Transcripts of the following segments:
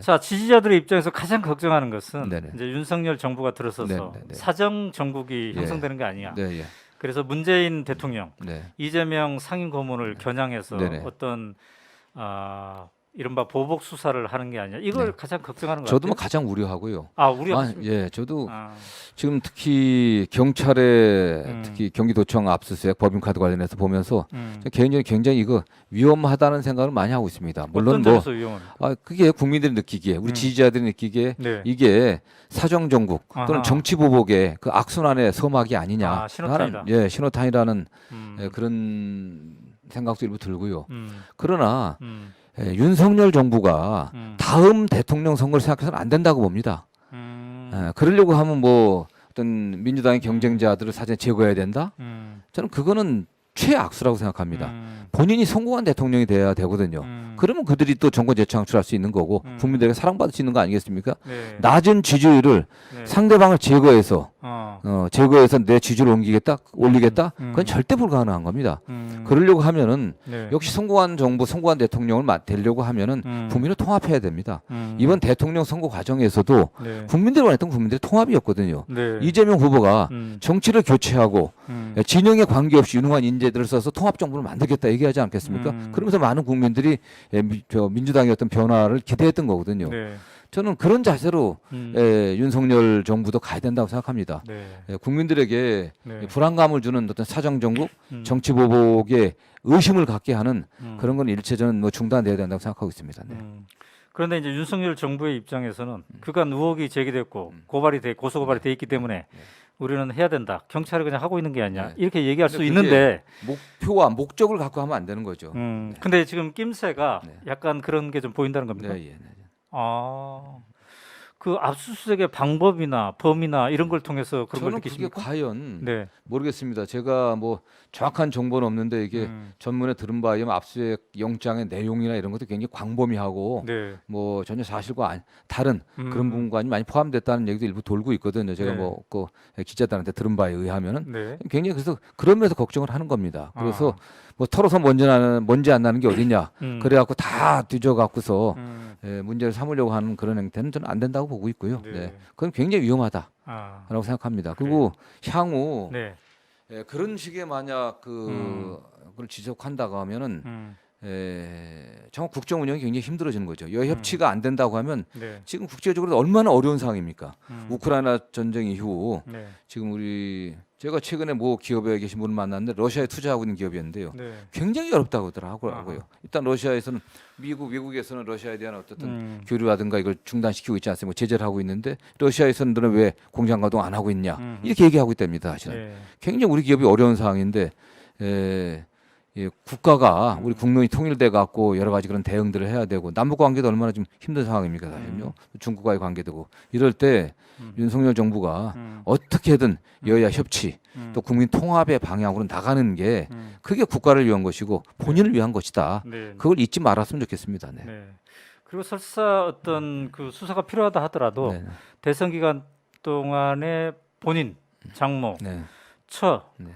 자, 지지자들의 입장에서 가장 걱정하는 것은 네네. 이제 윤석열 정부가 들어서서 네네네. 사정 정국이 예. 형성되는 게 아니냐. 네, 예. 그래서 문재인 대통령, 네. 이재명 상임 고문을 겨냥해서 네네. 어떤 이른바 보복 수사를 하는 게 아니냐. 이걸 네. 가장 걱정하는 것 저도 뭐 같아요. 가장 우려하고요. 우려하십니까? 예, 저도 아, 지금 특히 경찰의 음. 특히 경기도청 압수수색 법인카드 관련해서 보면서 저 개인적으로 굉장히 이거 위험하다는 생각을 많이 하고 있습니다. 물론 어떤 뭐 점에서 위험합니까? 그게 국민들이 느끼기에 우리 지지자들이 느끼기에 네. 이게 사정 정국 아하. 또는 정치 보복의 그 악순환의 서막이 아니냐. 아, 신호탄이다. 신호탄이라는 음, 그런 생각도 일부 들고요. 음, 그러나 음, 윤석열 정부가 다음 대통령 선거를 생각해서는 안 된다고 봅니다. 그러려고 하면 뭐 어떤 민주당의 경쟁자들을 사전에 제거해야 된다? 저는 그거는 최악수라고 생각합니다. 본인이 성공한 대통령이 돼야 되거든요. 그러면 그들이 또 정권 재창출할 수 있는 거고 국민들에게 사랑받을 수 있는 거 아니겠습니까? 네. 낮은 지지율을 네. 상대방을 제거해서 제거해서 내 지지를 올리겠다? 음. 그건 절대 불가능한 겁니다. 그러려고 하면은 네. 역시 성공한 정부, 성공한 대통령을 되려고 하면은 국민을 통합해야 됩니다. 이번 대통령 선거 과정에서도 네. 국민들이 원했던 국민들의 통합이었거든요. 네. 이재명 후보가 정치를 교체하고 음. 진영에 관계없이 유능한 인재들을 써서 통합 정부를 만들겠다 얘기하지 않겠습니까? 음. 그러면서 많은 국민들이 민주당의 어떤 변화를 기대했던 거거든요. 네. 저는 그런 자세로 윤석열 정부도 가야 된다고 생각합니다. 네. 국민들에게 네. 불안감을 주는 어떤 사정 정국, 정치 보복에 의심을 갖게 하는 그런 건 일체적인 뭐 중단돼야 된다고 생각하고 있습니다. 네. 그런데 이제 윤석열 정부의 입장에서는 그간 의혹이 제기됐고 고소 고발이 돼 있기 때문에 우리는 해야 된다. 경찰이 그냥 하고 있는 게 아니냐. 네. 이렇게 얘기할 수 그게 있는데 목표와 목적을 갖고 하면 안 되는 거죠. 근데 지금 낌새가 네. 약간 그런 게 좀 보인다는 겁니까? 네, 예, 네. 그 압수수색의 방법이나 범위나 이런 걸 통해서 그런 걸 저는 그게 느끼십니까? 과연 네. 모르겠습니다. 제가 뭐 정확한 정보는 없는데 이게 전문에 들은 바에 의하면 압수수색 영장의 내용이나 이런 것도 굉장히 광범위하고 네. 뭐 전혀 사실과 다른 그런 음. 부분과 많이 포함됐다는 얘기도 일부 돌고 있거든요. 제가 네. 뭐 그 기자들한테 들은 바에 의하면은 네. 굉장히 그래서 그런 면에서 걱정을 하는 겁니다. 그래서 뭐 털어서 먼지 안 나는 게 어딨냐. 그래갖고 다 뒤져갖고서 문제를 삼으려고 하는 그런 행태는 저는 안 된다고 보고 있고요. 네. 네. 그건 굉장히 위험하다라고 생각합니다. 그리고 향후 네. 그런 식의 만약 그걸 지속한다고 하면은 정말 국정 운영이 굉장히 힘들어지는 거죠. 여야 협치가 안 된다고 하면 네. 지금 국제적으로 얼마나 어려운 상황입니까? 우크라이나 전쟁 이후 네. 지금 제가 최근에 모 기업에 계신 분을 만났는데 러시아에 투자하고 있는 기업이었는데요. 네. 굉장히 어렵다고 하더라고요. 일단 러시아에서는 외국에서는 러시아에 대한 어떤 교류라든가 이걸 중단시키고 있지 않습니까? 제재를 하고 있는데 러시아에서는 너는 왜 공장 가동 안 하고 있냐? 이렇게 얘기하고 있답니다. 사실은 네. 굉장히 우리 기업이 어려운 상황인데 국가가 우리 국론이 통일돼 갖고 여러 가지 그런 대응들을 해야 되고 남북 관계도 얼마나 좀 힘든 상황입니까 사실요. 중국과의 관계도 이럴 때 윤석열 정부가 어떻게든 여야 협치 또 국민 통합의 방향으로 나가는 게 그게 국가를 위한 것이고 본인을 위한 것이다. 네. 그걸 잊지 말았으면 좋겠습니다. 네. 네. 그리고 설사 어떤 그 수사가 필요하다 하더라도 네. 대선 기간 동안에 본인, 장모, 네. 처 네.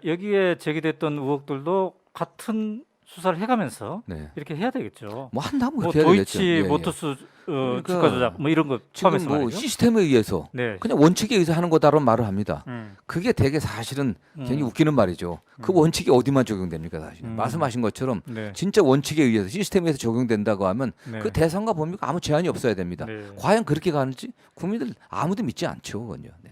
여기에 제기됐던 의혹들도 같은 수사를 해가면서 네. 이렇게 해야 되겠죠. 뭐 한다면 뭐 그렇게 해야 되겠죠. 도이치 예, 예. 모터스 그러니까 주가 조작 뭐 이런 거 지금 포함해서 뭐 말이죠. 시스템에 의해서 네. 그냥 원칙에 의해서 하는 거다라는 말을 합니다. 음. 그게 되게 사실은 굉장히 웃기는 말이죠. 그 원칙이 어디만 적용됩니까 사실. 말씀하신 것처럼 네. 진짜 원칙에 의해서 시스템에서 적용된다고 하면 네. 그 대상과 범위가 아무 제한이 없어야 됩니다. 네. 과연 그렇게 가는지 국민들 아무도 믿지 않죠. 그건요. 네.